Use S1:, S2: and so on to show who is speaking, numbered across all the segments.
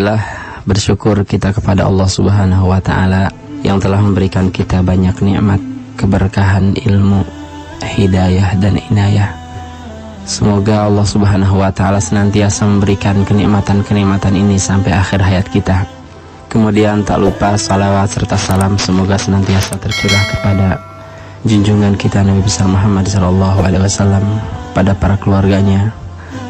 S1: Alhamdulillah, bersyukur kita kepada Allah Subhanahu wa Ta'ala yang telah memberikan kita banyak nikmat, keberkahan ilmu, hidayah dan inayah. Semoga Allah Subhanahu wa Ta'ala senantiasa memberikan kenikmatan-kenikmatan ini sampai akhir hayat kita. Kemudian tak lupa salawat serta salam semoga senantiasa tercurah kepada junjungan kita Nabi besar Muhammad SAW, pada para keluarganya,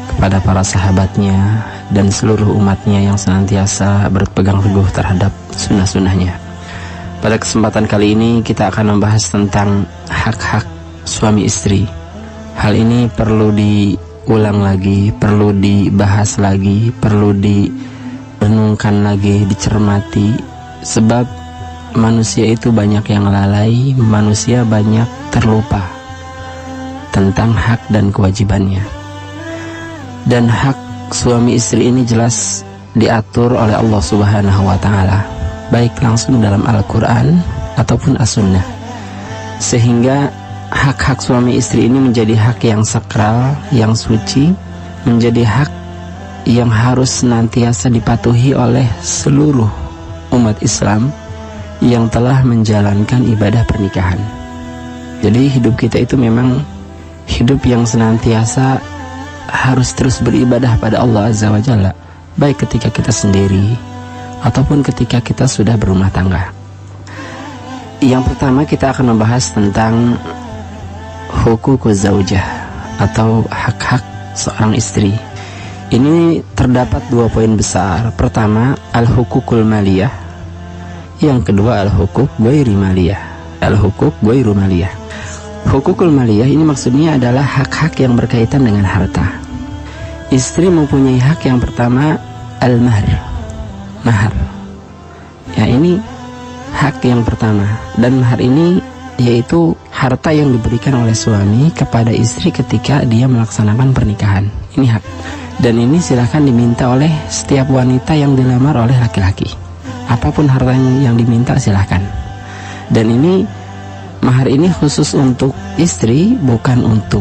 S1: kepada para sahabatnya, dan seluruh umatnya yang senantiasa berpegang teguh terhadap sunnah-sunnahnya. Pada kesempatan kali ini kita akan membahas tentang hak-hak suami istri. Hal ini perlu diulang lagi, perlu dibahas lagi, perlu direnungkan lagi, dicermati. Sebab manusia itu banyak yang lalai, manusia banyak terlupa tentang hak dan kewajibannya. Dan hak suami istri ini jelas diatur oleh Allah Subhanahu wa Ta'ala, baik langsung dalam Al-Quran ataupun As-Sunnah. Sehingga hak-hak suami istri ini menjadi hak yang sakral, yang suci, menjadi hak yang harus senantiasa dipatuhi oleh seluruh umat Islam yang telah menjalankan ibadah pernikahan. Jadi hidup kita itu memang hidup yang senantiasa harus terus beribadah pada Allah Azza wa Jalla, baik ketika kita sendiri ataupun ketika kita sudah berumah tangga. Yang pertama kita akan membahas tentang hukukuz zaujah atau hak-hak seorang istri. Ini terdapat 2 poin besar. Pertama, al-hukukul maliyah. Yang kedua, al-hukuk ghairi maliyah. Al-hukuk ghairu maliyah. Hukukul maliyah ini maksudnya adalah hak-hak yang berkaitan dengan harta. Istri mempunyai hak yang pertama, al-mahr, mahar. Ya, ini hak yang pertama. Dan mahar ini yaitu harta yang diberikan oleh suami kepada istri ketika dia melaksanakan pernikahan. Ini hak. Dan ini silakan diminta oleh setiap wanita yang dilamar oleh laki-laki. Apapun harta yang diminta silakan. Dan ini mahar ini khusus untuk istri, bukan untuk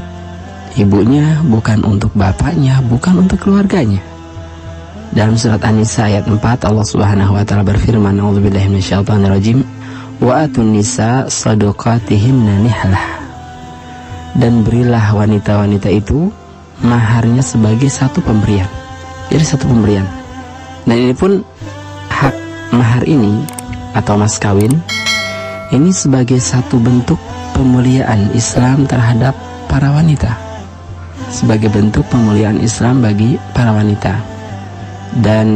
S1: ibunya, bukan untuk bapaknya, bukan untuk keluarganya. Dalam surat An-Nisa ayat 4 Allah Subhanahu wa Ta'ala berfirman, a'udzubillahi minasyaitonirrajim, wa atun nisa shadaqatihinna nihlah. Dan berilah wanita-wanita itu maharnya sebagai satu pemberian. Jadi satu pemberian. Dan ini pun hak mahar ini atau mas kawin ini sebagai satu bentuk pemuliaan Islam terhadap para wanita, sebagai bentuk pemuliaan Islam bagi para wanita. Dan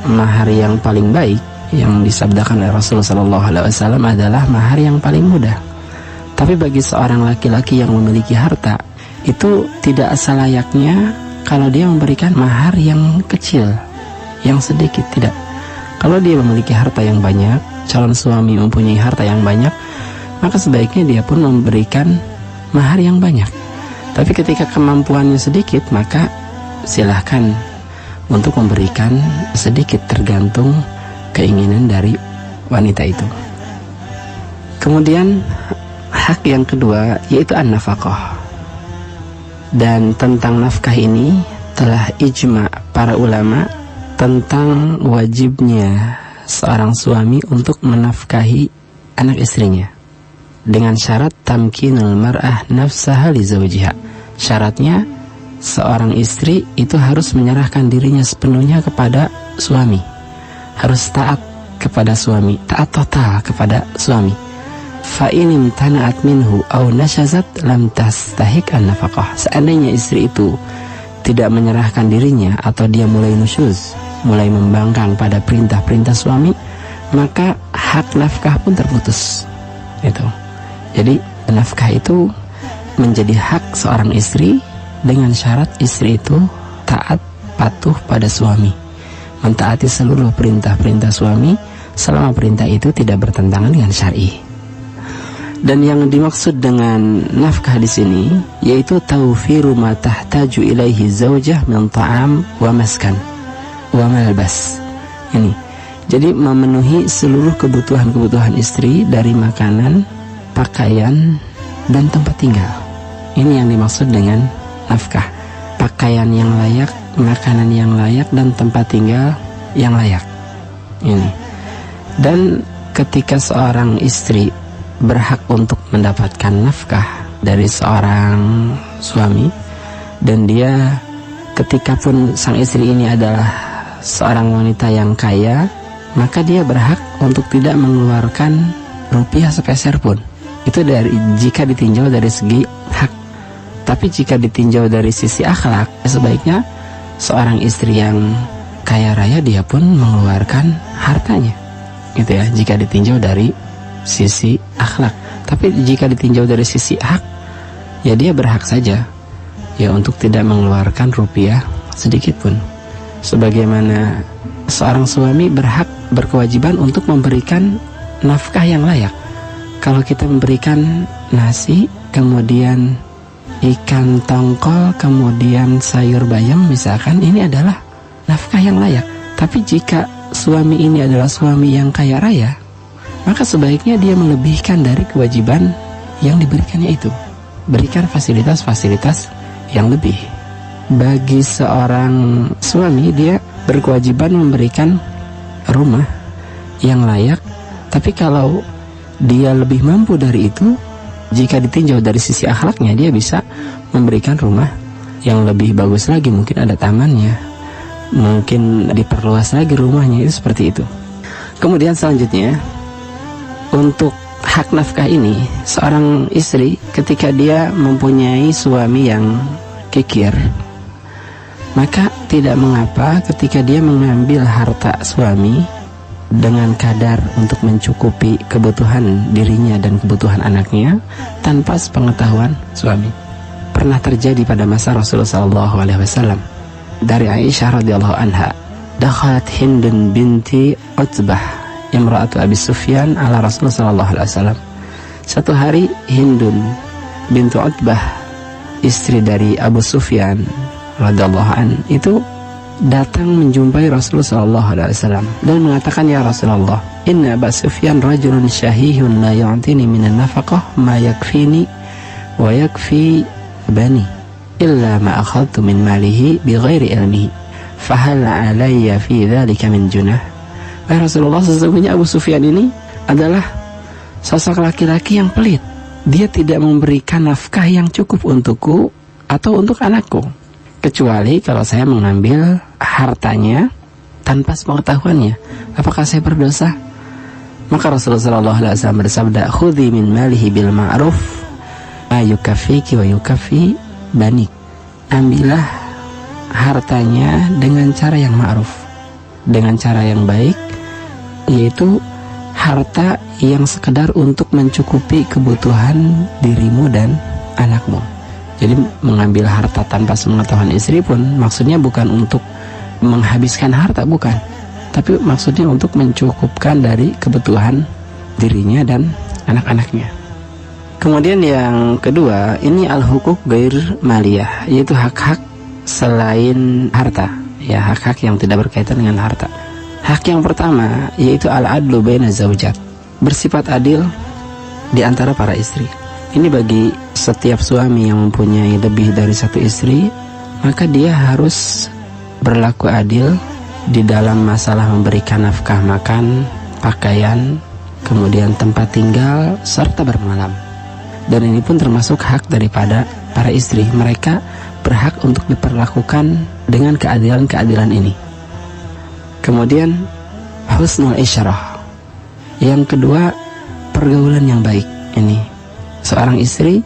S1: mahar yang paling baik yang disabdakan oleh Rasulullah SAW adalah mahar yang paling mudah. Tapi bagi seorang laki-laki yang memiliki harta, itu tidak selayaknya kalau dia memberikan mahar yang kecil, yang sedikit. Tidak. Kalau dia memiliki harta yang banyak, calon suami mempunyai harta yang banyak, maka sebaiknya dia pun memberikan mahar yang banyak. Tapi ketika kemampuannya sedikit, maka silahkan untuk memberikan sedikit, tergantung keinginan dari wanita itu. Kemudian hak yang kedua yaitu an-nafaqah. Dan tentang nafkah ini telah ijma para ulama tentang wajibnya seorang suami untuk menafkahi anak istrinya dengan syarat tamkinul mar'ah nafsaha li zawjiha. Syaratnya seorang istri itu harus menyerahkan dirinya sepenuhnya kepada suami, harus taat kepada suami, taat total kepada suami. Fa in imtana'at minhu aw nashazat lam tastahiq an-nafaqah. Seandainya istri itu tidak menyerahkan dirinya atau dia mulai nusyuz, mulai membangkang pada perintah-perintah suami, maka hak nafkah pun terputus. Itu. Jadi nafkah itu menjadi hak seorang istri dengan syarat istri itu taat, patuh pada suami, mentaati seluruh perintah-perintah suami selama perintah itu tidak bertentangan dengan syar'i. Dan yang dimaksud dengan nafkah di sini yaitu tawfiru ma tahtaju ilaihi zaujah min ta'am wa maskan wa malbas. Ini. Jadi memenuhi seluruh kebutuhan-kebutuhan istri dari makanan, pakaian, dan tempat tinggal. Ini yang dimaksud dengan nafkah. Pakaian yang layak, makanan yang layak, dan tempat tinggal yang layak. Ini. Dan ketika seorang istri berhak untuk mendapatkan nafkah dari seorang suami, dan dia ketika pun sang istri ini adalah seorang wanita yang kaya, maka dia berhak untuk tidak mengeluarkan rupiah sepeser pun. Itu jika ditinjau dari segi hak. Tapi jika ditinjau dari sisi akhlak, sebaiknya seorang istri yang kaya raya dia pun mengeluarkan hartanya, gitu ya, jika ditinjau dari sisi akhlak. Tapi jika ditinjau dari sisi hak, ya dia berhak saja ya untuk tidak mengeluarkan rupiah sedikit pun. Sebagaimana seorang suami berkewajiban untuk memberikan nafkah yang layak. Kalau kita memberikan nasi, kemudian ikan tongkol, kemudian sayur bayam misalkan, ini adalah nafkah yang layak. Tapi jika suami ini adalah suami yang kaya raya, maka sebaiknya dia melebihkan dari kewajiban yang diberikannya itu. Berikan fasilitas-fasilitas yang lebih. Bagi seorang suami, dia berkewajiban memberikan rumah yang layak. Tapi kalau dia lebih mampu dari itu, jika ditinjau dari sisi akhlaknya, dia bisa memberikan rumah yang lebih bagus lagi. Mungkin ada tamannya, mungkin diperluas lagi rumahnya, itu seperti itu. Kemudian selanjutnya, untuk hak nafkah ini, seorang istri ketika dia mempunyai suami yang kikir, maka tidak mengapa ketika dia mengambil harta suami dengan kadar untuk mencukupi kebutuhan dirinya dan kebutuhan anaknya tanpa sepengetahuan suami. Pernah terjadi pada masa Rasulullah SAW. Dari Aisyah radhiyallahu anha, dakhalat Hindun binti Utbah imra'atu Abi Sufyan ala Rasulullah SAW. Satu hari Hindun bintu Utbah, istri dari Abu Sufyan radhiyallahu an, itu datang menjumpai Rasulullah SAW dan mengatakan, ya Rasulullah, inna Abu Sufyan rajulun syahihun la yu'tini minan nafaqah ma yakfini wa yakfi bani illa ma akhadtu min malihi bighairi ilmihi fahal alayya fi dhalika min junah. Ya Rasulullah, sesungguhnya Abu Sufyan ini adalah sosok laki-laki yang pelit. Dia tidak memberikan nafkah yang cukup untukku atau untuk anakku, kecuali kalau saya mengambil hartanya tanpa sepengetahuannya. Apakah saya berdosa? Maka Rasulullah SAW bersabda, khudhi min malihi bil ma'ruf ma yukafiki wa yukafi banik. Ambillah hartanya dengan cara yang ma'ruf, dengan cara yang baik, yaitu harta yang sekedar untuk mencukupi kebutuhan dirimu dan anakmu. Jadi mengambil harta tanpa sepengetahuan istri pun maksudnya bukan untuk menghabiskan harta, bukan, tapi maksudnya untuk mencukupkan dari kebutuhan dirinya dan anak-anaknya. Kemudian yang kedua, ini al-hukuk ghair maliyah, yaitu hak-hak selain harta, ya, hak-hak yang tidak berkaitan dengan harta. Hak yang pertama yaitu al-adlu baina zaujat, bersifat adil di antara para istri. Ini bagi setiap suami yang mempunyai lebih dari satu istri, maka dia harus berlaku adil di dalam masalah memberikan nafkah makan, pakaian, kemudian tempat tinggal, serta bermalam. Dan ini pun termasuk hak daripada para istri. Mereka berhak untuk diperlakukan dengan keadilan-keadilan ini. Kemudian husnul isyarah. Yang kedua, pergaulan yang baik. Ini seorang istri,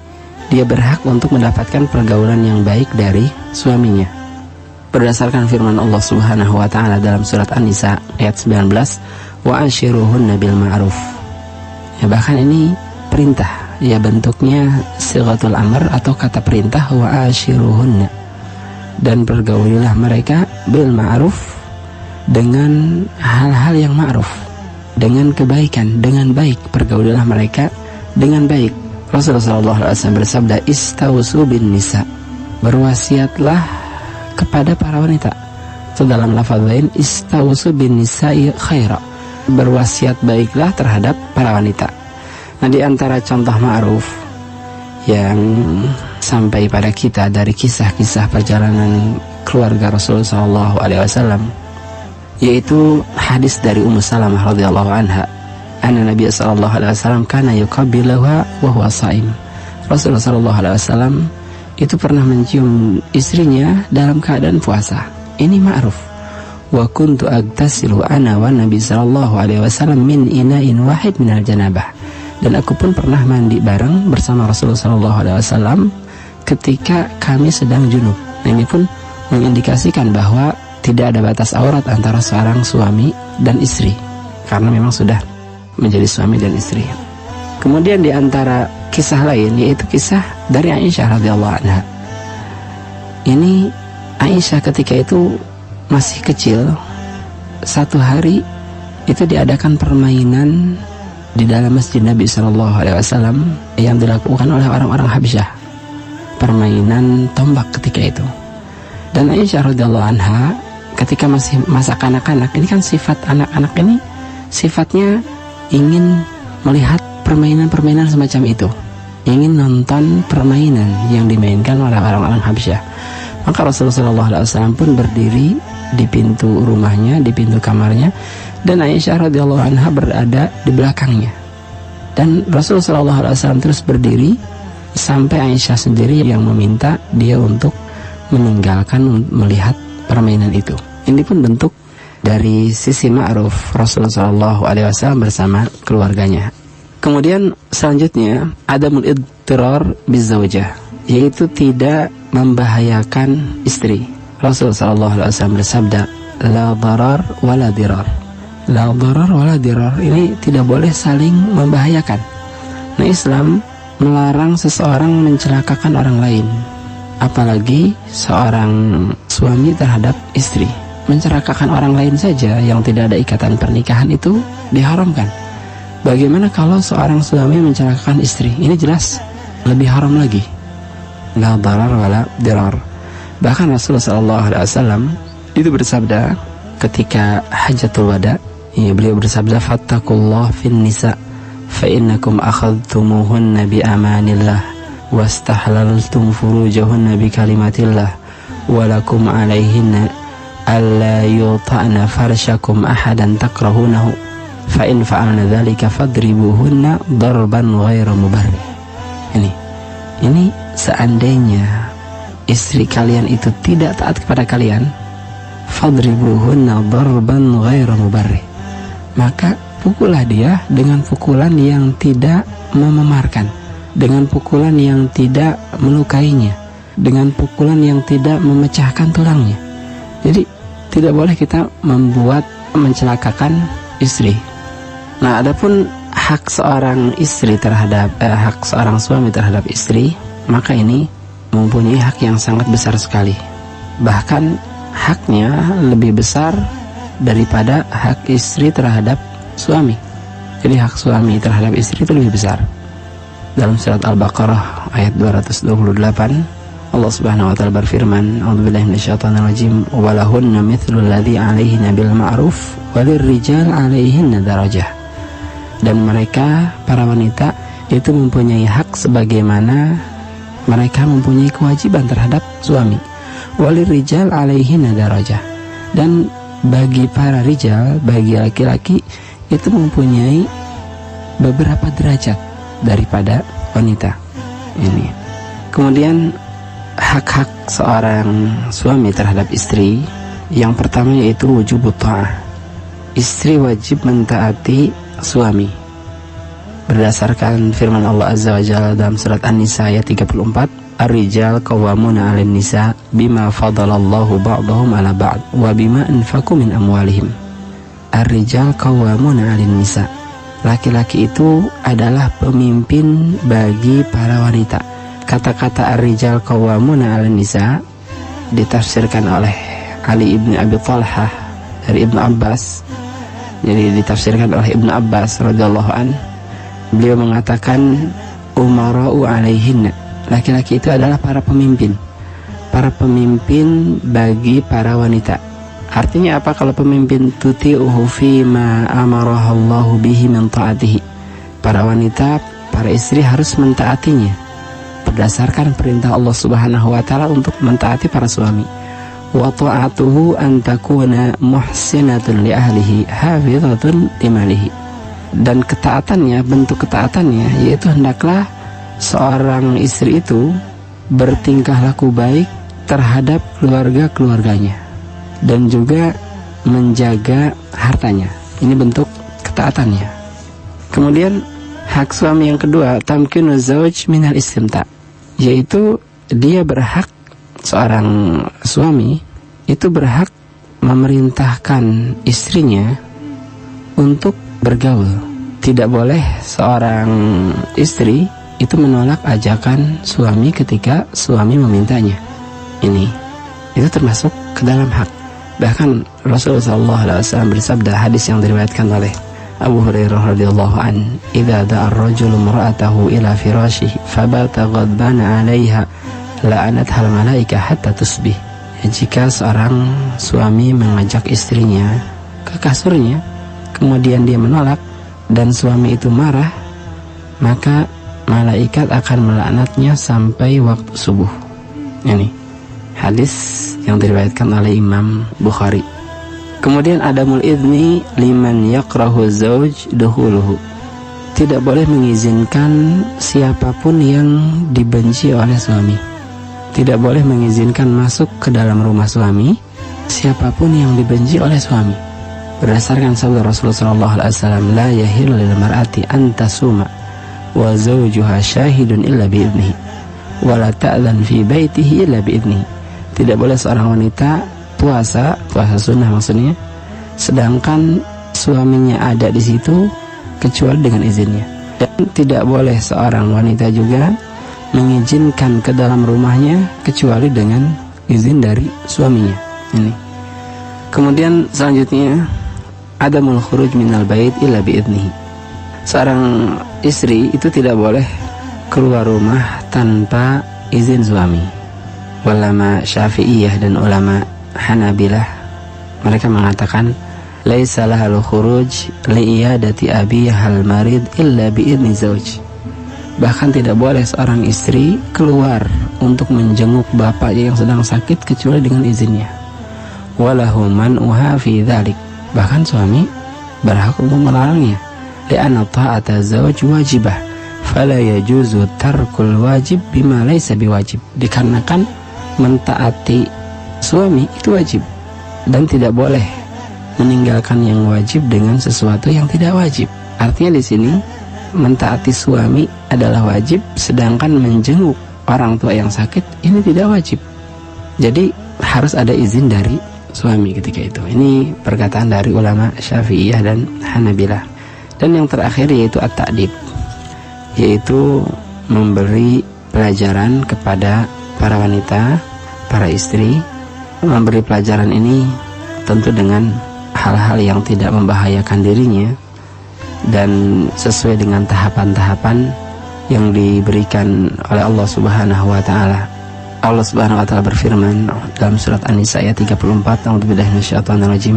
S1: dia berhak untuk mendapatkan pergaulan yang baik dari suaminya. Berdasarkan firman Allah Subhanahu wa taala dalam surat An-Nisa ayat 19, wa ashiruhunna bil ma'ruf. Ya, bahkan ini perintah, ya, bentuknya sighatul amr atau kata perintah, wa ashiruhunna, dan pergaulilah mereka bil ma'ruf, dengan hal-hal yang ma'ruf, dengan kebaikan, dengan baik. Pergaulilah mereka dengan baik. Rasulullah SAW bersabda, istausu bin nisa, berwasiatlah kepada para wanita. Itu dalam lafaz lain, istausu bin nisa'i khaira, berwasiat baiklah terhadap para wanita. Nah, di antara contoh ma'ruf yang sampai pada kita dari kisah-kisah perjalanan keluarga Rasulullah SAW, yaitu hadis dari Ummu Salamah radhiyallahu anha, anna Nabi sallallahu alaihi wasallam kana yuqabbiluha wa huwa shaim. Rasulullah sallallahu alaihi wasallam itu pernah mencium istrinya dalam keadaan puasa. Ini ma'ruf. Wa kuntu agtasilu ana wa Nabi sallallahu alaihi wasallam min ina'in wahid minal janabah. Dan aku pun pernah mandi bareng bersama Rasulullah sallallahu alaihi wasallam ketika kami sedang junub. Nah, ini pun mengindikasikan bahwa tidak ada batas aurat antara seorang suami dan istri, karena memang sudah menjadi suami dan istri. Kemudian di antara kisah lain yaitu kisah dari Aisyah radhiyallahu anha. Ini Aisyah ketika itu masih kecil. Satu hari itu diadakan permainan di dalam masjid Nabi SAW yang dilakukan oleh orang-orang Habsyah. Permainan tombak ketika itu. Dan Aisyah radhiyallahu anha ketika masih masa kanak-kanak, ini kan sifat anak-anak ini sifatnya ingin melihat permainan-permainan semacam itu, ingin nonton permainan yang dimainkan oleh orang-orang Habsyah. Maka Rasulullah SAW pun berdiri di pintu rumahnya, di pintu kamarnya, dan Aisyah radhiyallahu anha berada di belakangnya. Dan Rasulullah SAW terus berdiri sampai Aisyah sendiri yang meminta dia untuk meninggalkan melihat permainan itu. Ini pun bentuk dari sisi ma'ruf Rasulullah SAW bersama keluarganya. Kemudian selanjutnya adamul idtirar bizawjah, yaitu tidak membahayakan istri. Rasulullah SAW bersabda, la darar wala dirar. La darar wala dirar, ini tidak boleh saling membahayakan. Nah, Islam melarang seseorang mencelakakan orang lain, apalagi seorang suami terhadap istri. Mencelakakan orang lain saja yang tidak ada ikatan pernikahan itu diharamkan. Bagaimana kalau seorang suami mencelakakan istri? Ini jelas lebih haram lagi. La darar wala dirar. Bahkan Rasulullah SAW itu bersabda ketika hajatul wada, beliau bersabda, fattakullah fin nisa fa innakum akhadtumuhunna bi amanillah wastahlaltum furujahunna bi kalimatillah walakum alaihinna alla yuta'na farshakum ahadan takrahunahu fa in fa'alna dzalika fadribuhunna darban ghairu mubarrih. Ini seandainya istri kalian itu tidak taat kepada kalian, fadribuhunna darban ghairu mubarrih, maka pukullah dia dengan pukulan yang tidak memamarkan, dengan pukulan yang tidak melukainya, dengan pukulan yang tidak memecahkan tulangnya. Jadi tidak boleh kita mencelakakan istri. Nah, adapun hak seorang istri terhadap hak seorang suami terhadap istri, maka ini mempunyai hak yang sangat besar sekali. Bahkan haknya lebih besar daripada hak istri terhadap suami. Jadi hak suami terhadap istri itu lebih besar. Dalam surat Al-Baqarah ayat 228, Allah Subhanahu wa taala berfirman, "A'udzubillahi minasyaitonir rajim, wa lahunna mithlu alladzi 'alaihinna bil ma'ruf wa lirrijal 'alaihinna darajah." Dan mereka, para wanita, itu mempunyai hak sebagaimana mereka mempunyai kewajiban terhadap suami. Wa lirrijal 'alaihinna darajah. Dan bagi para rijal, bagi laki-laki, itu mempunyai beberapa derajat daripada wanita. Ini. Kemudian hak-hak seorang suami terhadap istri, yang pertama yaitu wujubut ta'ah. Istri wajib mentaati suami berdasarkan firman Allah Azza wa Jalla dalam surat An-Nisa ayat 34, ar-rijal qawwamuna 'alan nisa bima fadalallahu ba'dahum 'ala ba'd wa bima anfaqu min amwalihim. Ar-rijal qawwamuna 'alan nisa. Laki-laki itu adalah pemimpin bagi para wanita. Kata-kata ar-rijal qawwamuna 'alan nisa ditafsirkan oleh Ali ibn Abi Thalhah dari Ibnu Abbas. Jadi ditafsirkan oleh Ibnu Abbas radhiyallahu an. Beliau mengatakan umara'u 'alaihinna. Laki-laki itu adalah para pemimpin. Para pemimpin bagi para wanita. Artinya apa kalau pemimpin? Tuti'uhu fi ma amarahallahu bihi min ta'atihi. Para wanita, para istri harus mentaatinya berdasarkan perintah Allah Subhanahu wa taala untuk mentaati para suami. wa ta'atuhu an takuna muhsinatun li ahlihi hafizatun li malihi. Dan ketaatannya, bentuk ketaatannya yaitu hendaklah seorang istri itu bertingkah laku baik terhadap keluarga-keluarganya dan juga menjaga hartanya. Ini bentuk ketaatannya. Kemudian hak suami yang kedua, tamkinu zauj minal istimta, yaitu dia berhak, seorang suami itu berhak memerintahkan istrinya untuk bergaul. Tidak boleh seorang istri itu menolak ajakan suami ketika suami memintanya. Itu termasuk ke dalam hak. Bahkan Rasulullah SAW bersabda, hadis yang diriwayatkan oleh Abu Hurairah radhiyallahu an, "Idza da'a ar-rajulu imra'atahu ila firashihi fabata ghadbana 'alayha la'anatha al-malaikah hatta tusbih." Jika seorang suami mengajak istrinya ke kasurnya, kemudian dia menolak dan suami itu marah, maka malaikat akan melaknatnya sampai waktu subuh. Ini hadis yang diriwayatkan oleh Imam Bukhari. Kemudian adamul idni liman yakrahu zauj dukhuluhu. Tidak boleh mengizinkan siapapun yang dibenci oleh suami. Tidak boleh mengizinkan masuk ke dalam rumah suami siapapun yang dibenci oleh suami. Berdasarkan sabda Rasulullah SAW, la yahillu lil mar'ati an tasuma wa zawjuha syahidun illa bi'idnihi wa la ta'dhan fi baitihi illa bi'idnihi. Tidak boleh seorang wanita puasa sunnah maksudnya, sedangkan suaminya ada di situ kecuali dengan izinnya. Dan tidak boleh seorang wanita juga mengizinkan ke dalam rumahnya kecuali dengan izin dari suaminya. Kemudian selanjutnya, adamul khuruj minal bait illa biidnihi. Seorang istri itu tidak boleh keluar rumah tanpa izin suami. Ulama Syafi'iyah dan ulama Hanabilah, mereka mengatakan laisa lahal khuruj li'iyadati abihal marid illa bi'idni zauj. Bahkan tidak boleh seorang istri keluar untuk menjenguk bapaknya yang sedang sakit kecuali dengan izinnya. Walahu man'uha fi dzalik. Bahkan suami berhak untuk melarangnya. Li'anna ta'ata zauj wajibah fala yajuzu tarkul wajib bima laisa biwajib. Dikarenakan mentaati suami itu wajib dan tidak boleh meninggalkan yang wajib dengan sesuatu yang tidak wajib. Artinya di sini mentaati suami adalah wajib, sedangkan menjenguk orang tua yang sakit ini tidak wajib. Jadi harus ada izin dari suami ketika itu. Ini perkataan dari ulama Syafi'iyah dan Hanabilah. Dan yang terakhir yaitu at-ta'dib, yaitu memberi pelajaran kepada para wanita, para istri. Memberi pelajaran ini tentu dengan hal-hal yang tidak membahayakan dirinya dan sesuai dengan tahapan-tahapan yang diberikan oleh Allah Subhanahu wa taala. Allah Subhanahu wa taala berfirman dalam surat An-Nisa ayat 34, A'udzubillahi minasyaitonir rajim,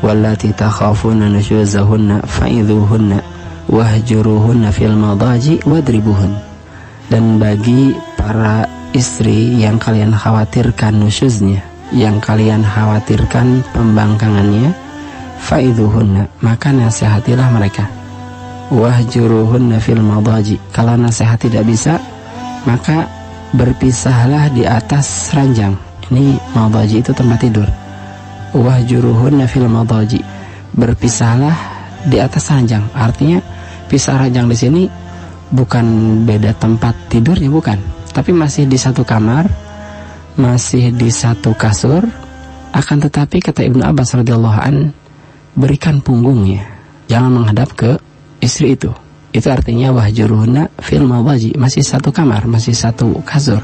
S1: wallati takhafuna nusyuzahunna fa'idhuhunna wahjuruhunna fil madaji wadribuhun. Dan bagi para istri yang kalian khawatirkan nusyuznya, yang kalian khawatirkan pembangkangannya, fa'idhuhunna, maka nasihatilah mereka. Wahjuruhunna fil madaji, kalau nasihat tidak bisa, maka berpisahlah di atas ranjang. Ini madaji itu tempat tidur. Wahjuruhunna fil madaji, berpisahlah di atas ranjang. Artinya pisah ranjang di sini bukan beda tempat tidurnya, bukan, tapi masih di satu kamar, masih di satu kasur. Akan tetapi kata Ibnu Abbas radhiyallahu an, berikan punggungnya, jangan menghadap ke istri itu. Itu artinya wahjuruhunna fil madaji, masih satu kamar, masih satu kasur,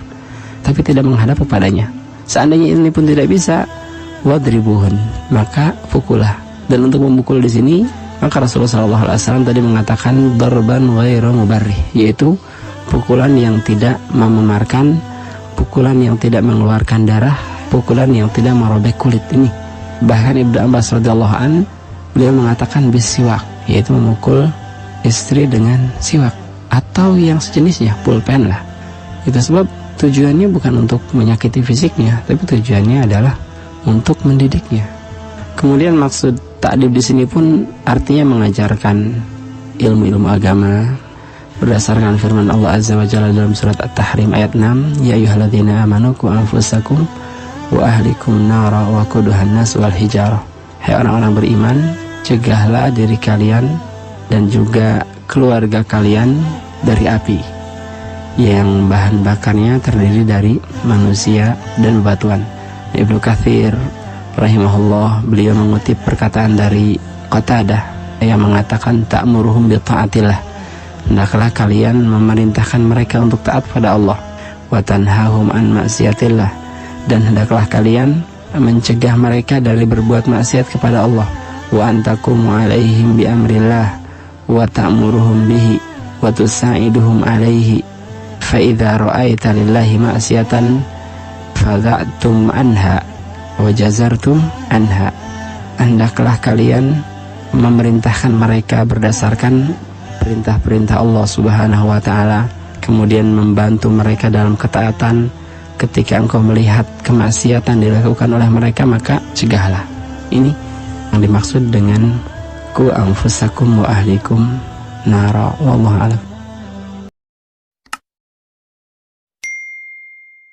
S1: tapi tidak menghadap kepadanya. Seandainya ini pun tidak bisa, wadribuhun, maka pukullah. Dan untuk memukul di sini, maka Rasulullah SAW tadi mengatakan darban ghairu mubarrih, yaitu pukulan yang tidak mememarkan, pukulan yang tidak mengeluarkan darah, pukulan yang tidak merobek kulit. Ini bahkan Ibnu Abbas radhiyallahu an, beliau mengatakan bisiwak, yaitu memukul istri dengan siwak atau yang sejenisnya, pulpen lah. Itu sebab tujuannya bukan untuk menyakiti fisiknya, tapi tujuannya adalah untuk mendidiknya. Kemudian maksud ta'dib di sini pun artinya mengajarkan ilmu-ilmu agama berdasarkan firman Allah Azza wa Jalla dalam surat At-Tahrim ayat 6, ya ayyuhalladzina amanu qu anfusakum wa ahlikum nara wa quduhan nas wal hijarah. Hai orang-orang beriman, cegahlah diri kalian dan juga keluarga kalian dari api yang bahan bakarnya terdiri dari manusia dan bebatuan. Ibnu Katsir rahimahullah, beliau mengutip perkataan dari Qatadah yang mengatakan ta'muruhum bi ta'atillah, hendaklah kalian memerintahkan mereka untuk taat pada Allah, wa tanhahum an maksiatillah, dan hendaklah kalian mencegah mereka dari berbuat maksiat kepada Allah, wa antakumu alaihim bi amrillah wa ta'muruhum bihi wa tusa'iduhum alaihi fa idza ra'aita lillahi ma'siyatan fadha'tum anha wa jazartum anha. Hendaklah kalian memerintahkan mereka berdasarkan perintah-perintah Allah Subhanahu wa taala, kemudian membantu mereka dalam ketaatan. Ketika engkau melihat kemaksiatan dilakukan oleh mereka, maka cegahlah. Ini yang dimaksud dengan ku anfusakum wa ahlikum nara, wallahu a'lam.